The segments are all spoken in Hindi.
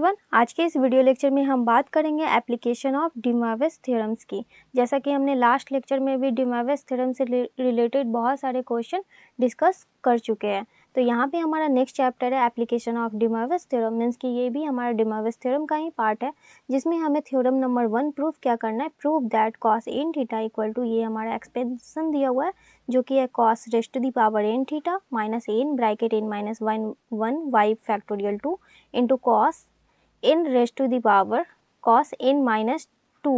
एवरीवन, आज के इस वीडियो लेक्चर में हम बात करेंगे एप्लीकेशन ऑफ डी मोरविस थ्योरम्स की। जैसा कि हमने लास्ट लेक्चर में भी डी मोरविस थ्योरम से रिलेटेड बहुत सारे क्वेश्चन डिस्कस कर चुके हैं। तो यहाँ पे हमारा नेक्स्ट चैप्टर है application of de Moivre's theorem, means कि ये भी हमारा डी मोरविस थ्योरम का ही पार्ट है, जिसमें हमें थ्योरम नंबर 1 प्रूफ क्या करना है, prove that cos n theta equal to, ये हमारा एक्सपेंशन दिया हुआ है जो कि है cos raised to the power n theta minus n bracket n minus 1 by factorial 2 into cos n raised to the power cos n minus 2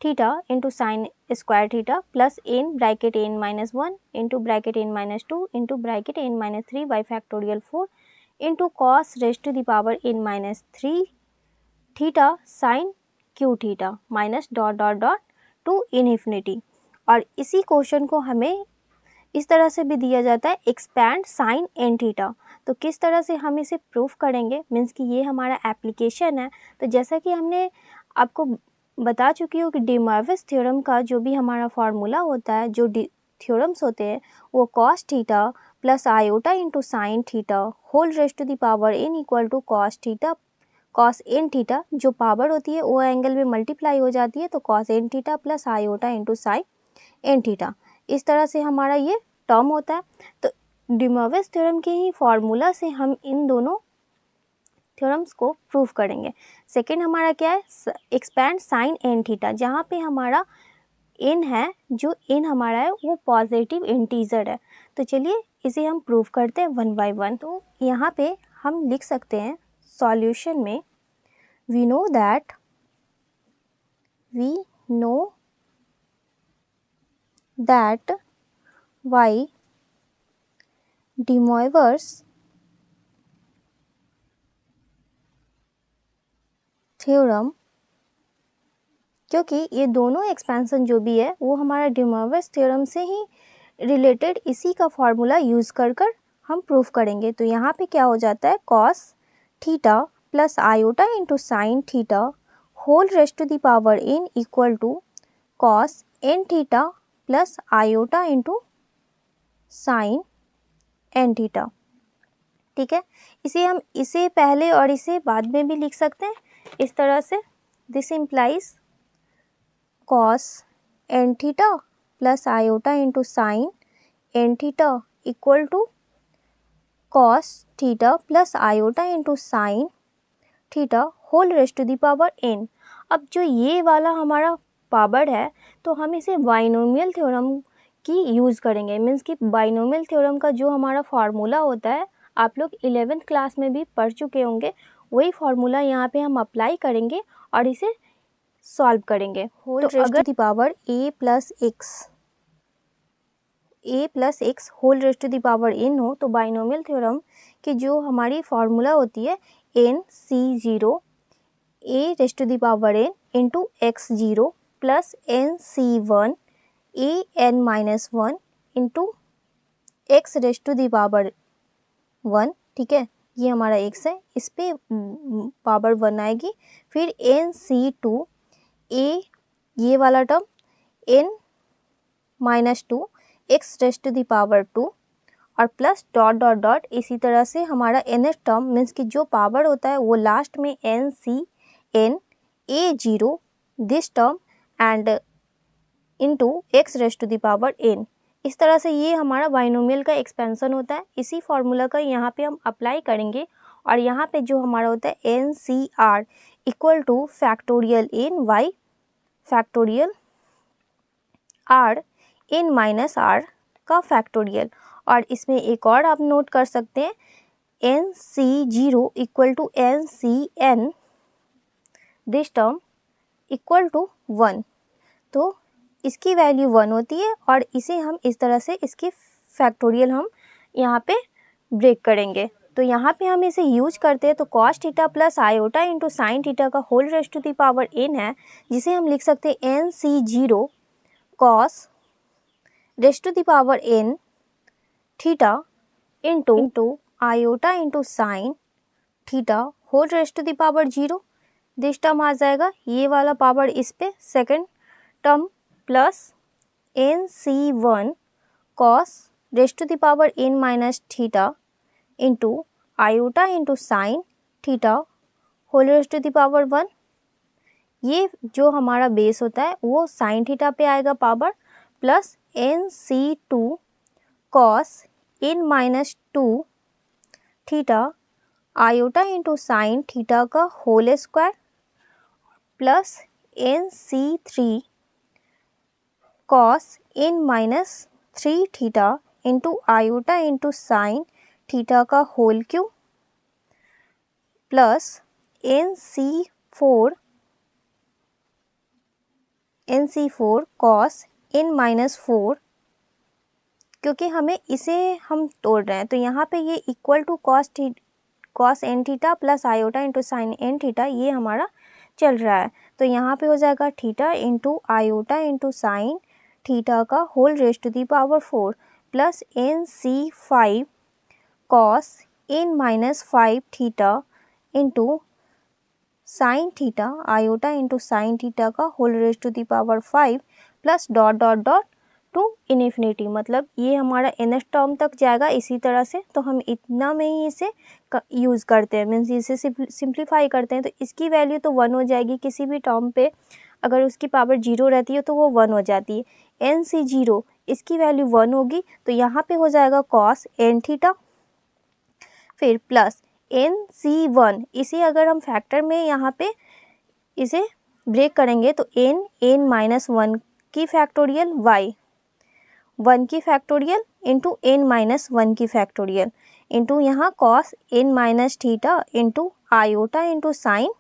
theta into sin square theta plus n bracket n minus 1 into bracket n minus 2 into bracket n minus 3 by factorial 4 into cos raised to the power n minus 3 theta sin q theta minus dot dot dot to infinity। और इसी क्वेश्चन को हमें इस तरह से भी दिया जाता है एक्सपैंड साइन एन थीटा। तो किस तरह से हम इसे प्रूफ करेंगे, मीन्स कि ये हमारा एप्लीकेशन है। तो जैसा कि हमने आपको बता चुकी हूँ कि डी मोरविस थ्योरम का जो भी हमारा फार्मूला होता है, जो थ्योरम्स होते हैं वो cos theta plus iota into sine theta whole raised to the power n equal to cos theta cos n theta, जो पावर होती है वो एंगल में मल्टीप्लाई हो जाती है, तो cos n theta plus iota into sine n theta, इस तरह से हमारा ये टर्म होता है। तो डी मोरविस थ्योरम के ही फॉर्मूला से हम इन दोनों थ्योरम्स को प्रूफ करेंगे। सेकेंड हमारा क्या है, एक्सपैंड साइन एन थीटा, जहाँ पे हमारा एन है, जो एन हमारा है वो पॉजिटिव इंटीजर है। तो चलिए इसे हम प्रूफ करते हैं वन बाय वन। तो यहाँ पे हम लिख सकते हैं सॉल्यूशन में, we know that y de Moivre's theorem, क्योंकि ये दोनों एक्सपेंशन जो भी है वो हमारा डी मोरविस थ्योरम से ही रिलेटेड, इसी का फॉर्मूला यूज़ कर हम प्रूफ करेंगे। तो यहाँ पे क्या हो जाता है, cos theta plus iota into sine theta whole raised to the power n equal to cos n theta plus iota into sine n theta. ठीक है, इसे पहले और इसे बाद में भी लिख सकते हैं इस तरह से। This implies cos n theta plus iota into sine n theta equal to cos theta plus iota into sine theta whole raised to the power n. अब जो ये वाला हमारा पावर है, तो हम इसे बाइनोमियल थ्योरम की यूज़ करेंगे, मीन्स कि बाइनोमियल थ्योरम का जो हमारा फार्मूला होता है, आप लोग 11th क्लास में भी पढ़ चुके होंगे, वही फार्मूला यहाँ पे हम अप्लाई करेंगे और इसे सॉल्व करेंगे। Whole raised to the power a plus x whole raised to the power n हो, तो बाइनोमियल थ्योरम की जो हमारी फार्मूला होती है NC0 a raised to the power n into x0 plus NC1 a n minus 1 into x raised to the power 1। ठीक है, ये हमारा x है, इस पे पावर 1 आएगी। फिर NC2 a, ये वाला term n minus 2 x raised to the power 2 और प्लस डॉट डॉट डॉट, इसी तरह से हमारा nth टर्म, मीन्स कि जो पावर होता है वो लास्ट में NCn a0 this term and into x raised to the power n। इस तरह से ये हमारा बाइनोमियल का एक्सपेंशन होता है। इसी फार्मूला का यहाँ पे हम अप्लाई करेंगे और यहाँ पे जो हमारा होता है NCR equal to factorial n by factorial r n minus r का फैक्टोरियल। और इसमें एक और आप नोट कर सकते हैं, NC0 equal to NCn this term equal to 1, तो इसकी वैल्यू 1 होती है और इसे हम इस तरह से, इसकी फैक्टोरियल हम यहाँ पे ब्रेक करेंगे। तो यहाँ पे हम इसे यूज करते हैं, तो cos theta plus iota into sine theta का whole raised to the power n है, जिसे हम लिख सकते हैं NC0 cos raised to the power n theta into iota into sine theta whole raised to the power 0। This term आ जाएगा, ये वाला पावर इस पे second term plus NC1 cos raised to the power n minus theta into iota into sine theta whole raised to the power 1, ये जो हमारा बेस होता है वो साइन थीटा पे आएगा power, plus NC2 cos n minus 2 theta iota into sine theta का whole square, plus NC3 cos n minus 3 theta into iota into sine theta का whole cube, plus NC4 cos n minus 4, क्योंकि हमें इसे हम तोड़ रहे हैं तो यहाँ पे ये equal to cos n theta plus iota into sine n theta ये हमारा चल रहा है, तो यहाँ पे हो जाएगा theta into iota into sine theta का whole raised to the power 4, plus NC5 cos n minus 5 theta into sine theta iota into sine theta का whole raised to the power 5, plus dot dot dot to infinity, मतलब ये हमारा nth टर्म तक जाएगा इसी तरह से, तो हम इतना में ही इसे यूज़ करते हैं, मीन्स इसे सिंप्लीफाई करते हैं, तो इसकी वैल्यू तो 1 हो जाएगी, किसी भी टर्म पे अगर उसकी पावर 0 रहती है तो वो 1 हो जाती है। NC0 इसकी वैल्यू 1 होगी, तो यहाँ पे हो जाएगा cos n थीटा, फिर प्लस NC1, इसे अगर हम फैक्टर में यहाँ पे इसे ब्रेक करेंगे तो n माइनस 1 की फैक्टोरियल y 1 की फैक्टोरियल इंटू n माइनस 1 की फैक्टोरियल इंटू यहाँ cos n minus theta into iota into sine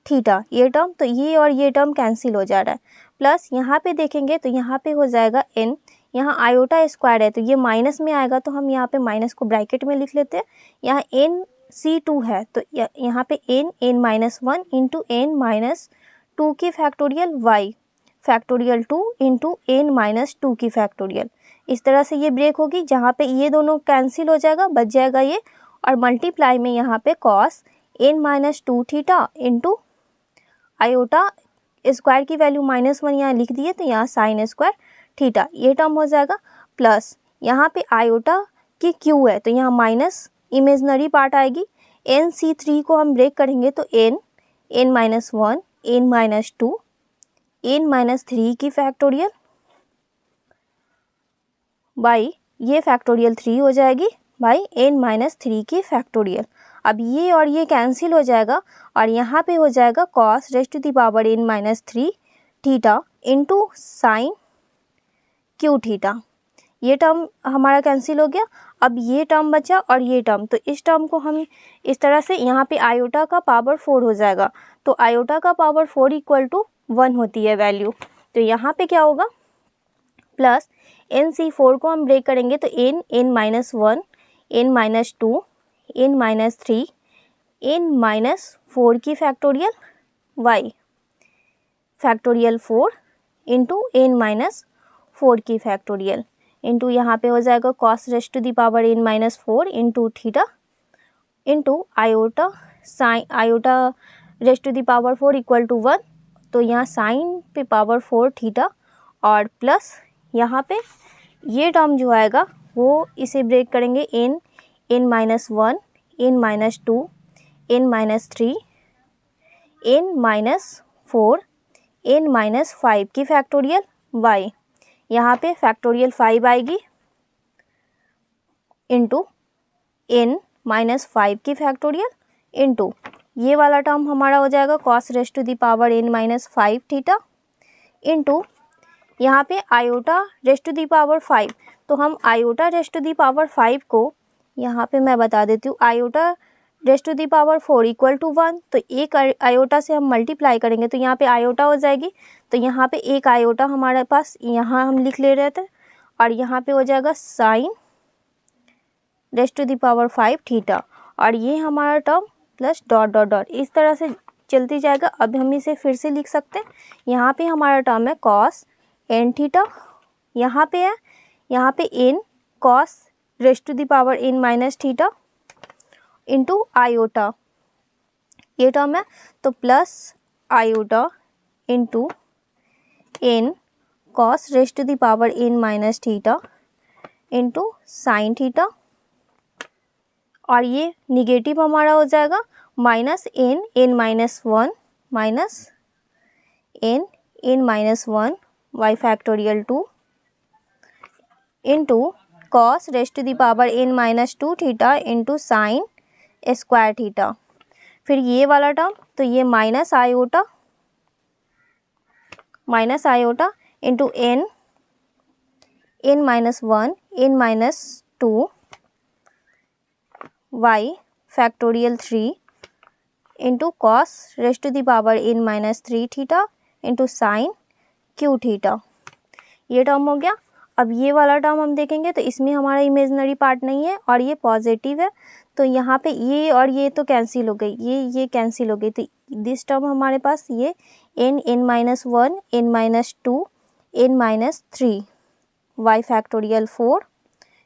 theta, ये टर्म, तो ये और ये टर्म कैंसिल हो जा रहा है, प्लस यहाँ पे देखेंगे तो यहाँ पे हो जाएगा n, यहाँ आयोटा स्क्वायर है तो ये माइनस में आएगा, तो हम यहाँ पे माइनस को ब्रैकेट में लिख लेते हैं, यहाँ NC2 है तो यहाँ पे n minus 1 into n minus 2 की factorial y factorial 2 into n minus 2 की फैक्टोरियल, इस तरह से ये ब्रेक होगी, जहाँ पे ये दोनों कैंसिल हो जाएगा, बच जाएगा ये, और मल्टीप्लाई में यहाँ पे cos n minus 2 theta into iota square की वैल्यू -1 यहाँ लिख दिए, तो यहाँ साइन स्क्वायर थीटा ये टर्म हो जाएगा, प्लस यहाँ पे आयोटा की क्यू है तो यहाँ माइनस इमेजनरी पार्ट आएगी, NC3 को हम ब्रेक करेंगे तो n minus 1 n minus 2 n minus 3 की फैक्टोरियल बाई ये फैक्टोरियल 3 हो जाएगी बाई n माइनस 3 की फैक्टोरियल। अब ये और ये कैंसिल हो जाएगा और यहाँ पे हो जाएगा cos raised to the power n minus 3 theta into sine Q theta, ये टर्म हमारा कैंसिल हो गया। अब ये टर्म बचा और ये टर्म, तो इस टर्म को हम इस तरह से यहाँ पे आयोटा का पावर 4 हो जाएगा, तो आयोटा का पावर 4 इक्वल टू 1 होती है वैल्यू, तो यहाँ पे क्या होगा प्लस NC4 को हम ब्रेक करेंगे तो n minus 1 n minus 2 n minus 3 n minus 4 की factorial y factorial 4 into n minus 4 की फैक्टोरियल इंटू यहाँ पे हो जाएगा cos raised to the power n minus 4 into theta into iota sine iota raised to the power 4 equal to 1, तो यहाँ साइन पे पावर 4 थीटा और प्लस यहाँ पे ये टर्म जो आएगा वो इसे ब्रेक करेंगे n minus 1 n minus 2 n minus 3 n minus 4 n minus 5 की फैक्टोरियल y, यहाँ पे फैक्टोरियल 5 आएगी इंटू n माइनस 5 की फैक्टोरियल इंटू ये वाला टर्म हमारा हो जाएगा cos raised to the power n minus 5 theta into यहाँ पे iota raised to the power 5, तो हम iota raised to the power 5 को यहाँ पे मैं बता देती हूँ, iota raised to the power 4 equal to 1, तो एक आयोटा से हम मल्टीप्लाई करेंगे तो यहाँ पे आयोटा हो जाएगी, तो यहाँ पे एक आयोटा हमारे पास यहाँ हम लिख ले रहे थे और यहाँ पे हो जाएगा sine raised to the power 5 theta और ये हमारा term plus dot dot dot इस तरह से चलती जाएगा। अब हम इसे फिर से लिख सकते हैं, यहाँ पे हमारा टर्म है cos n थीटा, यहाँ पे है यहाँ पे n cos raised to the power n minus theta into iota ये टर्म है, तो plus iota into n cos raised to the power n minus theta into sine theta और ये निगेटिव हमारा हो जाएगा minus n minus 1 minus n minus 1 y factorial 2 into cos raised to the power n minus 2 theta into sine square theta. फिर ये वाला टर्म तो ये minus iota into n minus 1 n minus 2 y factorial 3 into cos raised to the power n minus 3 theta into sine Q theta. ये टर्म हो गया। अब ये वाला टर्म हम देखेंगे तो इसमें हमारा इमेजिनरी पार्ट नहीं है और ये पॉजिटिव है, तो यहाँ पे ये और ये तो कैंसिल हो गई, ये कैंसिल हो गई, तो दिस टर्म हमारे पास ये n minus 1 n minus 2 n minus 3 y factorial 4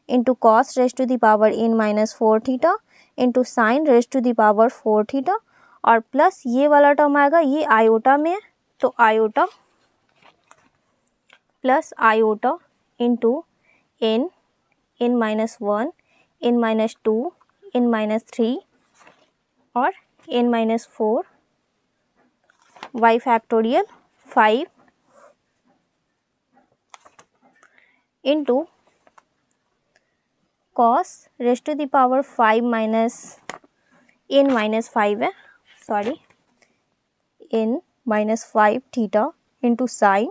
into cos raised to the power n minus 4 theta into sine raised to the power 4 theta और प्लस ये वाला टर्म आएगा, ये आयोटा में है तो iota plus iota into n minus 1 n minus 2 n minus 3 और n minus 4 y factorial 5 into cos raised to the power 5 minus n minus 5 है, sorry n minus 5 theta into sign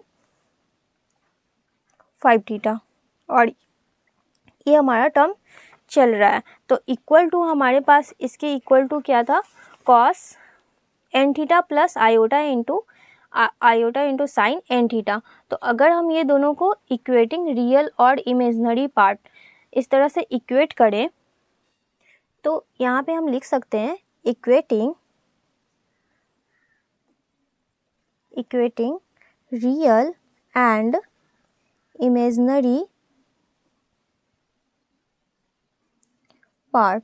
5 theta. और ये हमारा टर्म चल रहा है तो इक्वल टू हमारे पास इसके इक्वल टू क्या था, cos n theta plus iota into sine n theta. तो अगर हम ये दोनों को इक्वेटिंग रियल और इमेजिनरी पार्ट इस तरह से इक्वेट करें तो यहाँ पे हम लिख सकते हैं equating real and imaginary part.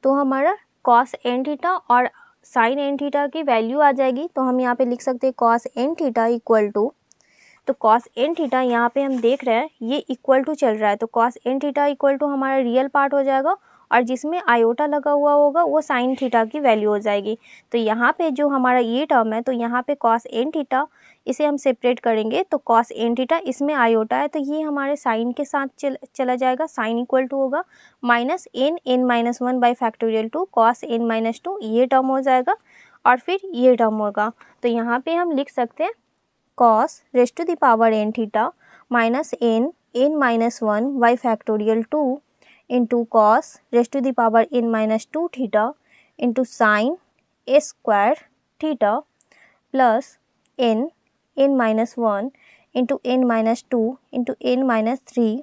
तो हमारा कॉस n थीटा और साइन n थीटा की वैल्यू आ जाएगी, तो हम यहाँ पे लिख सकते हैं cos n theta equal to, तो कॉस n थीटा यहाँ पे हम देख रहे हैं ये इक्वल टू चल रहा है, तो cos n theta equal to हमारा रियल पार्ट हो जाएगा और जिसमें आयोटा लगा हुआ होगा वो साइन थीटा की वैल्यू हो जाएगी। तो यहाँ पे जो हमारा ये टर्म है तो यहाँ पे कॉस n थीटा इसे हम सेपरेट करेंगे तो कॉस n थीटा इसमें आयोटा है तो ये हमारे साइन के साथ चला जाएगा, साइन इक्वल टू होगा minus n minus 1 by factorial 2 cos n minus 2, ये टर्म हो जाएगा और फिर ये टर्म होगा। तो यहाँ पे हम लिख सकते हैं cos raised to the power n theta minus n minus 1 by factorial 2 into cos raised to the power n minus 2 theta into sine square theta plus n minus 1 into n minus 2 into n minus 3,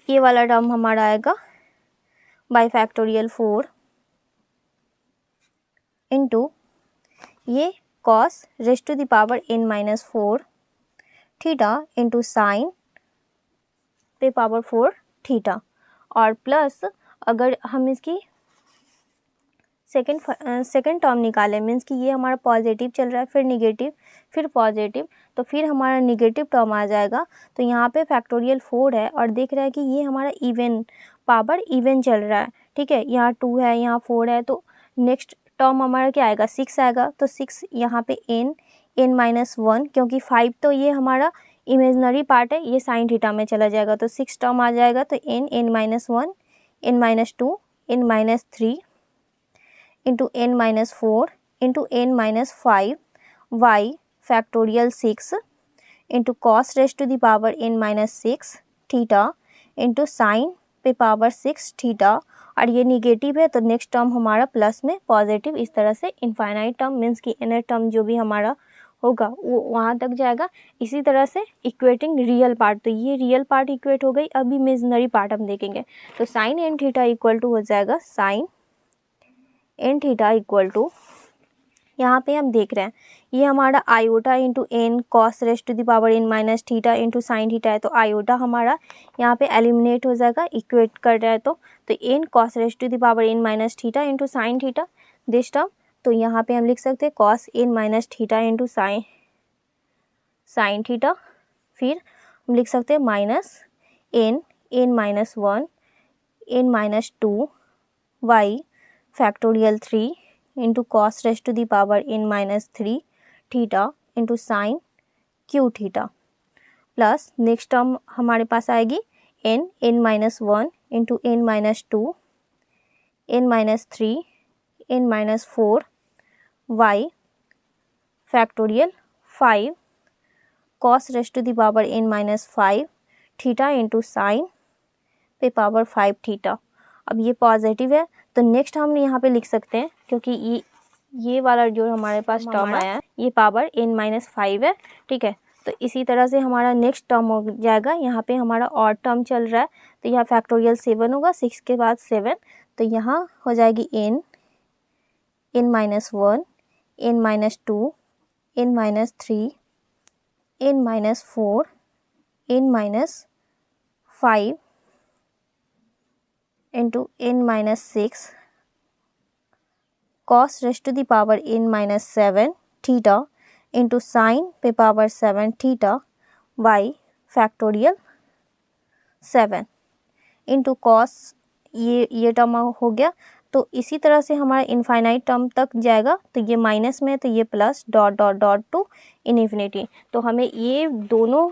ये वाला टर्म हमारा आएगा बाई फैक्टोरियल 4 इंटू ये cos raised to the power n minus 4 theta into sine पे पावर 4 थीटा और प्लस अगर हम इसकी सेकेंड टर्म निकालें मीन्स कि ये हमारा पॉजिटिव चल रहा है फिर निगेटिव फिर पॉजिटिव, तो फिर हमारा निगेटिव टर्म आ जाएगा। तो यहाँ पे फैक्टोरियल 4 है और देख रहा है कि ये हमारा पावर इवन चल रहा है, ठीक है, यहाँ 2 है यहाँ 4 है, तो नेक्स्ट टर्म हमारा क्या आएगा 6 आएगा। तो 6 यहाँ पे n माइनस 1 क्योंकि 5 तो ये हमारा इमेजनरी पार्ट है ये साइन थीटा में चला जाएगा तो 6 टर्म आ जाएगा। तो n minus 1 n minus 2 n minus 3 into n minus 4 into n minus 5 y factorial 6 into cos raised to the power n minus 6 theta into sine पे पावर 6 थीटा और ये निगेटिव है तो नेक्स्ट टर्म हमारा प्लस में पॉजिटिव, इस तरह से इनफाइनाइट टर्म मीन्स कि इनर टर्म जो भी हमारा होगा वो वहाँ तक जाएगा। इसी तरह से इक्वेटिंग रियल पार्ट, तो ये रियल पार्ट इक्वेट हो गई। अब इमेजिनरी पार्ट हम देखेंगे तो sine n theta equal to हो जाएगा sine n theta equal to, यहाँ पे हम देख रहे हैं ये हमारा iota into n cos raised to the power n minus theta into sine theta है, तो आयोटा हमारा यहाँ पे एलिमिनेट हो जाएगा इक्वेट कर रहा है तो n cos raised to the power n minus theta into sine theta this term, तो यहाँ पे हम लिख सकते हैं cos n minus theta into sine theta, फिर हम लिख सकते हैं minus n minus 1 n minus 2 y factorial 3 into cos raised to the power n-3 theta into sine Q theta plus next term हमारे पास आएगी n-1 into n-2 n-3 n-4 y factorial 5 cos raised to the power n-5 theta into sine पे पावर 5 थीटा। अब ये पॉजिटिव है तो नेक्स्ट हम यहाँ पे लिख सकते हैं, क्योंकि ये वाला जो हमारे पास टर्म आया है ये पावर n-5 है, ठीक है। तो इसी तरह से हमारा नेक्स्ट टर्म हो जाएगा, यहाँ पे हमारा और टर्म चल रहा है तो यहाँ फैक्टोरियल 7 होगा, 6 के बाद 7, तो यहाँ हो जाएगी n-1 n-2 n-3 n-4 n-5 into n-6 cos raised to the power n-7 theta into sine पे power 7 theta y factorial 7 into cos, ये टर्म हो गया। तो इसी तरह से हमारा इनफाइनाइट टर्म तक जाएगा, तो ये माइनस में तो ये plus dot dot dot to infinity. तो हमें ये दोनों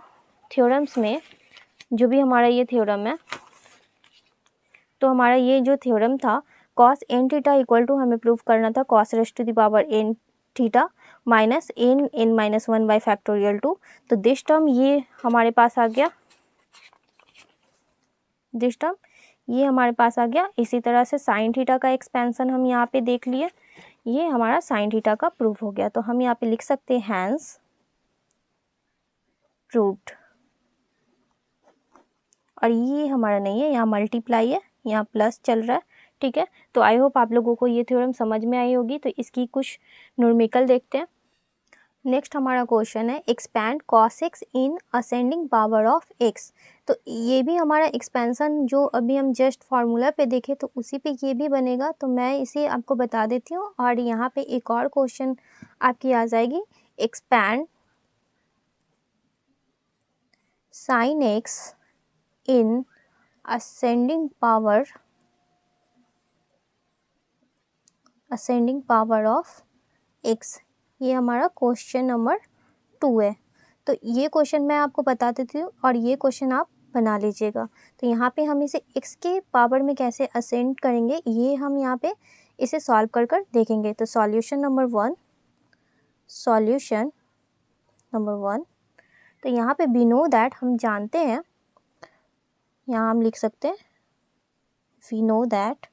थ्योरम्स में जो भी हमारा ये थ्योरम है, तो हमारा ये जो थ्योरम था cos n theta equal to हमें प्रूव करना था cos raised to the power n theta minus n-1 by factorial 2। तो दिस टर्म ये हमारे पास आ गया, दिस टर्म ये हमारे पास आ गया। इसी तरह से साइन थीटा का एक्सपेंशन हम यहाँ पे देख लिए, ये हमारा साइन थीटा का प्रूफ हो गया। तो हम यहाँ पे लिख सकते हैं हैंस प्रूव्ड। और ये हमारा नहीं है, यहाँ मल्टीप्लाई है, यहाँ प्लस चल रहा है, ठीक है। तो आई होप आप लोगों को ये थ्योरम समझ में आई होगी। तो इसकी कुछ न्यूमेरिकल देखते हैं। नेक्स्ट हमारा क्वेश्चन है expand cos x in ascending power of x। तो ये भी हमारा एक्सपेंशन जो अभी हम जस्ट फार्मूला पे देखे तो उसी पे ये भी बनेगा, तो मैं इसे आपको बता देती हूँ। और यहाँ पे एक और क्वेश्चन आपकी आ जाएगी, expand sin x in ascending power of x। ये हमारा क्वेश्चन नंबर 2 है। तो ये क्वेश्चन मैं आपको बता देती हूँ और ये क्वेश्चन आप बना लीजिएगा। तो यहाँ पे हम इसे x के पावर में कैसे असेंड करेंगे ये हम यहाँ पे इसे सॉल्व कर कर देखेंगे। तो सॉल्यूशन नंबर 1, तो यहाँ पे वी नो दैट, हम जानते हैं, यहाँ हम लिख सकते हैं we know that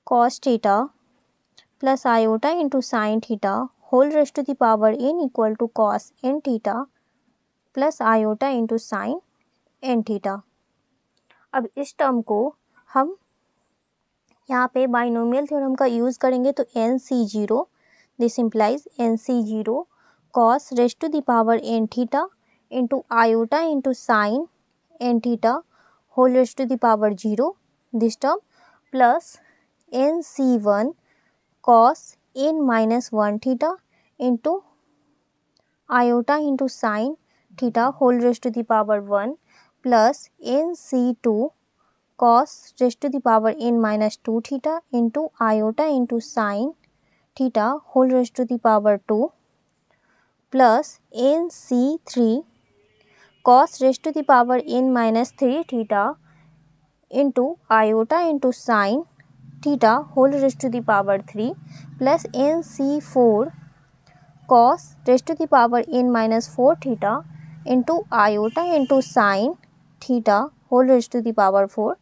cos theta plus iota into sine theta whole raised to the power n equal to cos n theta plus iota into sine n theta. अब इस टर्म को हम यहाँ पे बाइनोमियल थ्योरम का यूज़ करेंगे तो NC0, this implies NC0 cos raised to the power n theta into iota into sine n theta whole raised to the power 0, this term plus NC1 cos n-1 theta into iota into sine theta whole raised to the power 1 plus NC2 cos raised to the power n-2 theta into iota into sine theta whole raised to the power 2 plus NC3 cos raised to the power n-3 theta into iota into sine theta whole raised to the power 3 plus NC4 cos raised to the power n-4 theta into iota into sine theta whole raised to the power 4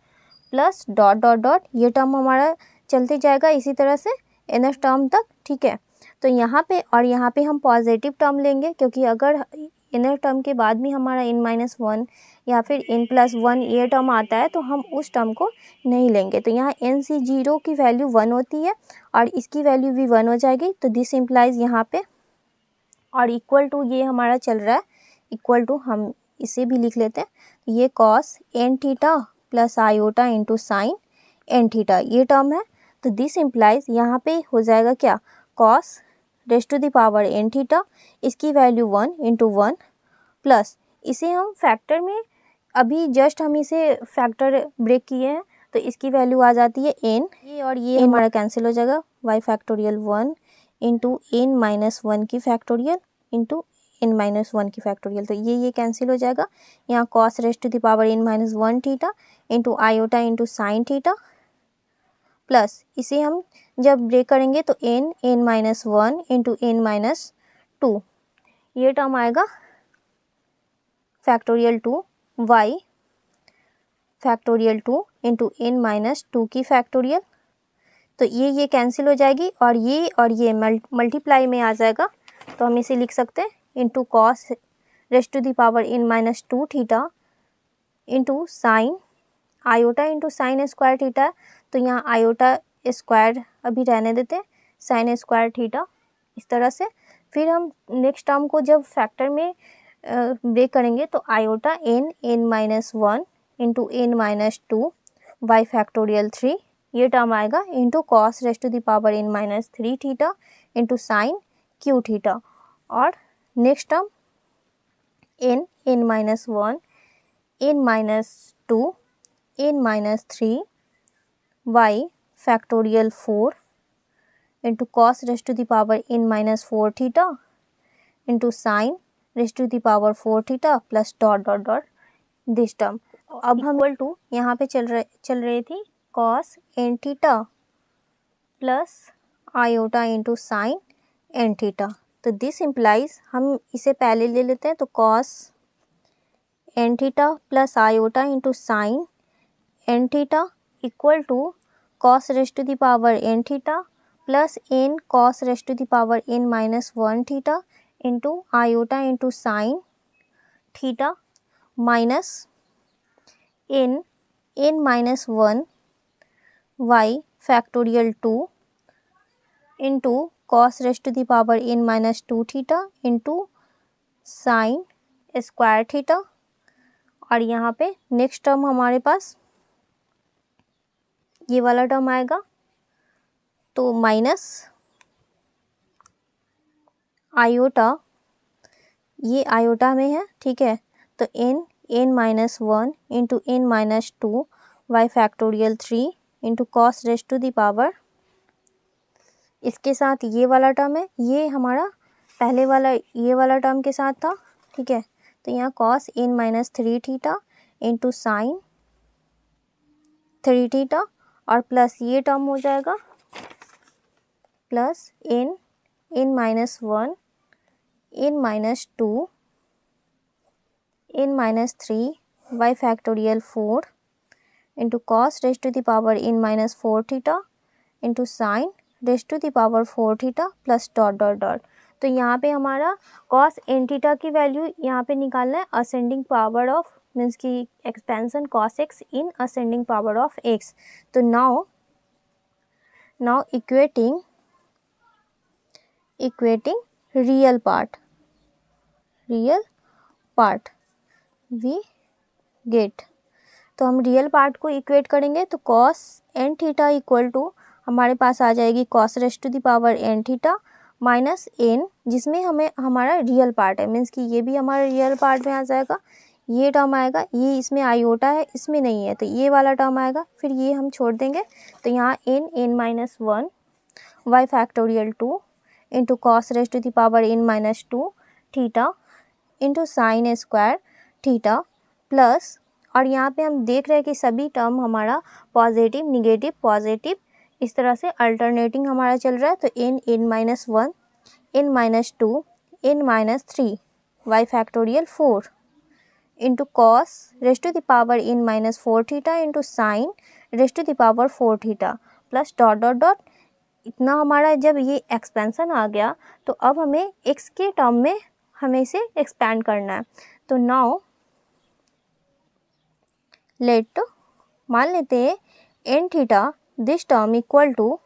plus dot dot dot, ये टर्म हमारा चलते जाएगा इसी तरह से nth टर्म तक, ठीक है। तो यहाँ पे और यहाँ पे हम पॉजिटिव टर्म लेंगे, क्योंकि अगर nth टर्म के बाद भी हमारा n-1 या फिर n+1 ये टर्म आता है तो हम उस टर्म को नहीं लेंगे। तो यहाँ NC0 की वैल्यू 1 होती है और इसकी वैल्यू भी 1 हो जाएगी। तो दिस इम्प्लाइज यहाँ पे और इक्वल टू ये हमारा चल रहा है, इक्वल टू हम इसे भी लिख लेते हैं। ये cos n theta plus iota into sine n theta ये टर्म है। तो दिस इम्प्लाइज यहाँ पे हो जाएगा क्या, cos raised to the power n theta, इसकी वैल्यू 1 इंटू 1 प्लस इसे हम फैक्टर में अभी जस्ट हम इसे फैक्टर ब्रेक किए हैं तो इसकी वैल्यू आ जाती है n, ये और ये हमारा कैंसिल हो जाएगा, y factorial 1 into n minus 1 की फैक्टोरियल इंटू n माइनस 1 की फैक्टोरियल। तो ये कैंसिल हो जाएगा। यहाँ cos raised to the power n minus 1 theta into iota into sine theta, plus इसे हम जब ब्रेक करेंगे तो n minus 1 into n minus 2, ये टर्म आएगा factorial 2 y factorial 2 into n minus 2 की फैक्टोरियल। तो ये कैंसिल हो जाएगी और ये मल्टीप्लाई में आ जाएगा। तो हम इसे लिख सकते हैं into cos raised to the power n minus 2 theta into sine iota into sine square theta. तो यहाँ आयोटा स्क्वायर अभी रहने देते हैं, साइन स्क्वायर थीटा इस तरह से। फिर हम नेक्स्ट टर्म को जब फैक्टर में ब्रेक करेंगे तो iota n minus 1 into n minus 2 y factorial 3, ये टर्म आएगा into cos raised to the power n minus 3 theta into sine Q theta. और next term n minus 1 n minus 2 n minus 3 y factorial 4 into cos raised to the power n minus 4 theta into sine raised to the power 4 theta plus dot dot dot this term. अब हम इक्वल टू यहाँ पे चल रही थी cos n theta plus iota into sine n theta. तो दिस इम्प्लाइज, हम इसे पहले ले लेते हैं, तो cos n theta plus iota into sine n theta equal to cos raised to the power n theta plus n cos raised to the power n minus 1 theta into iota into sine theta minus n minus 1 y factorial 2 into cos raised to the power n minus 2 theta into sine square theta. और यहाँ पे नेक्स्ट टर्म हमारे पास ये वाला टर्म आएगा, तो माइनस आयोटा, ये आयोटा में है, ठीक है, तो n minus 1 into n minus 2 y factorial 3 into cos raised to the power, इसके साथ ये वाला टर्म है, ये हमारा पहले वाला ये वाला टर्म के साथ था, ठीक है। तो यहाँ cos n minus 3 theta into sine 3 theta और प्लस ये टर्म हो जाएगा plus n minus 1 n minus 2 n minus 3 y factorial 4 into cos raised to the power n minus 4 theta into sine raised to the power 4 theta plus dot dot dot. तो यहाँ पे हमारा कॉस n थीटा की वैल्यू यहाँ पे निकालना है असेंडिंग पावर ऑफ, मीन्स की expansion cos x in ascending power of x। तो now equating real part we get. तो हम रियल पार्ट को इक्वेट करेंगे तो cos n theta equal to हमारे पास आ जाएगी cos raised to the power n theta minus n, जिसमें हमें हमारा रियल पार्ट है, मीन्स कि ये भी हमारा रियल पार्ट में आ जाएगा, ये टर्म आएगा, ये इसमें आयोटा है इसमें नहीं है तो ये वाला टर्म आएगा, फिर ये हम छोड़ देंगे। तो यहाँ n minus 1 y factorial 2 into cos raised to the power n minus 2 theta into sine square theta plus, और यहाँ पे हम देख रहे हैं कि सभी टर्म हमारा पॉजिटिव निगेटिव पॉजिटिव इस तरह से अल्टरनेटिंग हमारा चल रहा है। तो n minus 1 n minus 2 n minus 3 y factorial 4 into cos raised to the power n minus 4 theta into sine raised to the power 4 theta plus dot dot dot. इतना हमारा जब ये एक्सपेंशन आ गया तो अब हमें x के टर्म में हमें इसे एक्सपैंड करना है। तो नाउ लेट, मान लेते हैं n theta this term equal to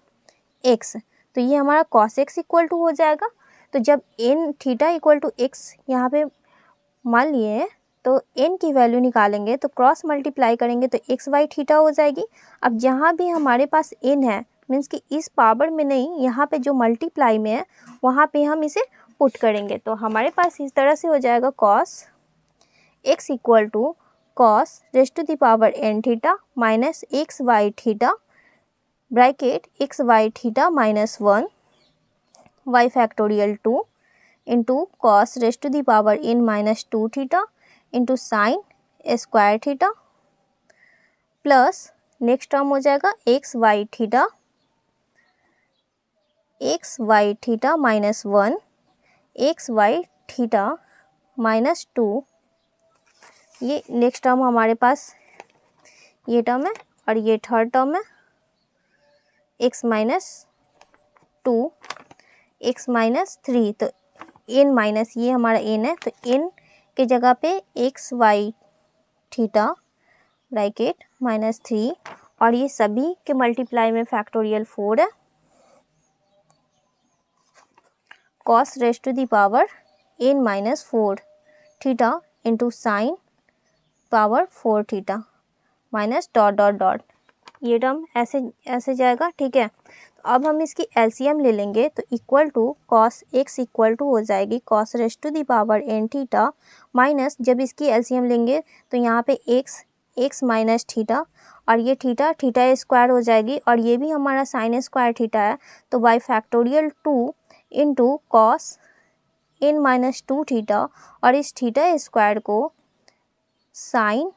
x, तो ये हमारा cos x इक्वल टू हो जाएगा। तो जब n theta equal to x यहाँ पे मान लिए तो n की वैल्यू निकालेंगे तो क्रॉस मल्टीप्लाई करेंगे तो x y थीटा हो जाएगी। अब जहाँ भी हमारे पास n है, मीन्स कि इस पावर में नहीं, यहाँ पे जो मल्टीप्लाई में है वहाँ पे हम इसे पुट करेंगे। तो हमारे पास इस तरह से हो जाएगा cos x equal to cos raised to the power n theta minus xy theta bracket xy theta minus 1 y factorial 2 into cos raised to the power n minus 2 theta into sin square theta plus next term हो जाएगा x y theta minus 1 x y theta minus 2, ये नेक्स्ट टर्म हमारे पास ये टर्म है और ये थर्ड टर्म है एक्स माइनस 2 एक्स माइनस 3, तो एन माइनस ये हमारा एन है, तो एन के जगह पे x y theta bracket minus 3 और ये सभी के मल्टीप्लाई में फैक्टोरियल 4 है, cos raised to the power n minus 4 theta into sine power 4 theta minus dot dot dot, ये टर्म ऐसे जाएगा। ठीक है, तो अब हम इसकी एलसीएम ले लेंगे तो equal to cos x equal to हो जाएगी cos raised to the power n theta minus, जब इसकी एलसीएम लेंगे तो यहाँ पे एक्स माइनस थीटा और ये थीटा स्क्वायर हो जाएगी और ये भी हमारा साइन स्क्वायर थीटा है, तो by factorial 2 into cos n minus 2 theta और इस थीटा स्क्वायर को साइन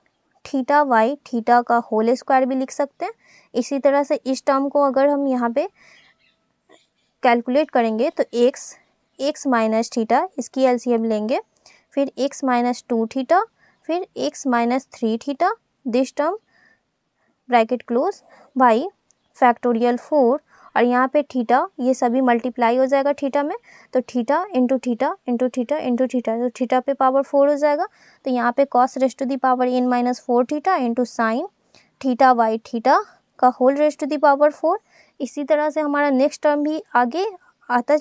थीटा वाई थीटा का होल स्क्वायर भी लिख सकते हैं। इसी तरह से इस टर्म को अगर हम यहाँ पे कैलकुलेट करेंगे तो एक्स माइनस थीटा, इसकी एलसीएम लेंगे, फिर एक्स माइनस 2 थीटा, फिर x minus 3 theta, this term bracket close by factorial 4 और यहाँ पे थीटा ये सभी मल्टीप्लाई हो जाएगा थीटा में, तो theta into theta into theta into theta, तो थीटा पे पावर 4 हो जाएगा, तो यहाँ पे cos raised to the power n minus 4 theta into sine theta y theta का whole raised to the power 4। इसी तरह से हमारा नेक्स्ट टर्म भी आगे आता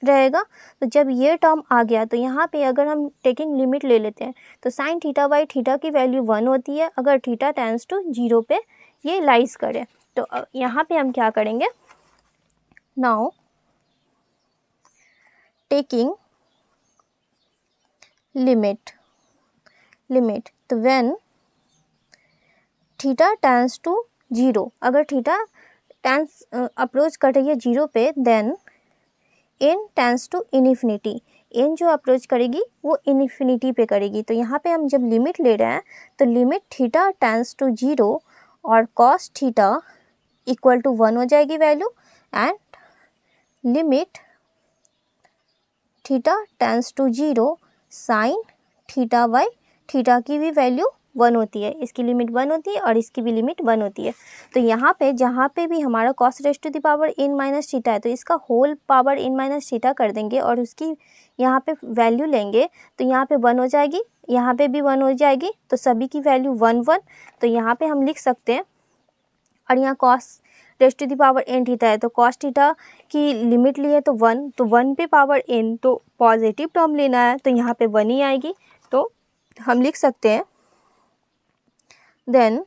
रहेगा, तो जब ये टर्म आ गया तो यहाँ पे अगर हम टेकिंग लिमिट ले लेते हैं तो साइन थीटा बाई थीटा की वैल्यू 1 होती है अगर थीटा टेंड्स टू 0 पे ये लाइज करे। तो यहाँ पे हम क्या करेंगे, नाउ टेकिंग लिमिट, तो व्हेन थीटा टेंड्स टू 0, अगर थीटा टेंस अप्रोच कर रही है 0 पे, then n tends to infinity, n जो अप्रोच करेगी वो इन्फिनिटी पे करेगी। तो यहाँ पे हम जब लिमिट ले रहे हैं तो लिमिट थीटा टेंड्स टू 0 और कॉस थीटा इक्वल टू 1 हो जाएगी value, and limit theta tends to 0 sine theta by theta की भी वैल्यू 1 होती है, इसकी लिमिट 1 होती है और इसकी भी लिमिट 1 होती है। तो यहाँ पे जहाँ पे भी हमारा cos raised to the power n minus theta है तो इसका whole power n minus theta कर देंगे और उसकी यहाँ पे वैल्यू लेंगे, तो यहाँ पे 1 हो जाएगी, यहाँ पे भी 1 हो जाएगी, तो सभी की वैल्यू 1 1, तो यहाँ पे हम लिख सकते हैं। और यहाँ cos raised to the power n theta है तो कॉस थीटा की लिमिट लिए तो 1, तो 1 पे पावर n तो पॉजिटिव टर्म लेना है तो यहाँ पे 1 ही आएगी, तो हम लिख सकते हैं then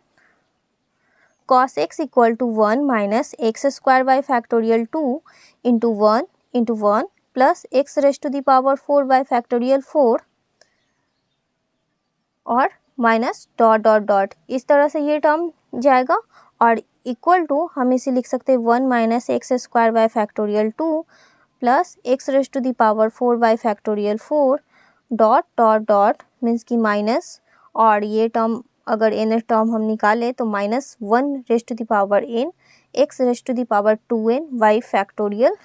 cos x equal to 1 minus x square by factorial 2 into 1 plus x raised to the power 4 by factorial 4 और माइनस डॉट डॉट डॉट, इस तरह से ये टर्म जाएगा और इक्वल टू हम इसे लिख सकते हैं 1 minus x square by factorial 2 plus x raised to the power 4 by factorial 4 dot dot dot means की माइनस, और ये टर्म अगर n टर्म हम निकालें तो minus 1 raised to the power n x raised to the power 2n by factorial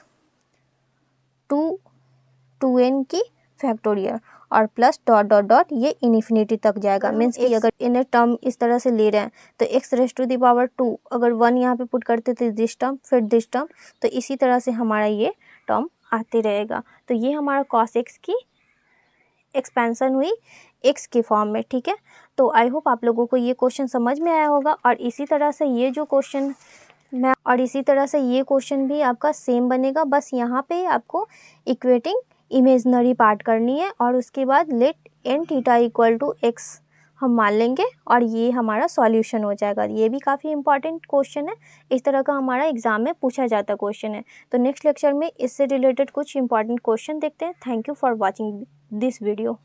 2n की फैक्टोरियल और प्लस डॉट डॉट डॉट, ये इन्फिनिटी तक जाएगा। मीन्स कि अगर इन टर्म इस तरह से ले रहे हैं तो x raised to the power 2 अगर 1 यहाँ पे पुट करते थे दिस टर्म फिर दिस टर्म, तो इसी तरह से हमारा ये टर्म आते रहेगा। तो ये हमारा कॉस एक्स की एक्सपेंशन हुई एक्स के फॉर्म में। ठीक है, तो आई होप आप लोगों को ये क्वेश्चन समझ में आया होगा और इसी तरह से ये जो क्वेश्चन ये क्वेश्चन भी आपका सेम बनेगा, बस यहाँ पे आपको इक्वेटिंग इमेजनरी पार्ट करनी है और उसके बाद let n theta equal to x हम मान लेंगे और ये हमारा सॉल्यूशन हो जाएगा। ये भी काफ़ी इंपॉर्टेंट क्वेश्चन है, इस तरह का हमारा एग्जाम में पूछा जाता क्वेश्चन है। तो नेक्स्ट लेक्चर में इससे रिलेटेड कुछ इंपॉर्टेंट क्वेश्चन देखते हैं। Thank you for watching this video.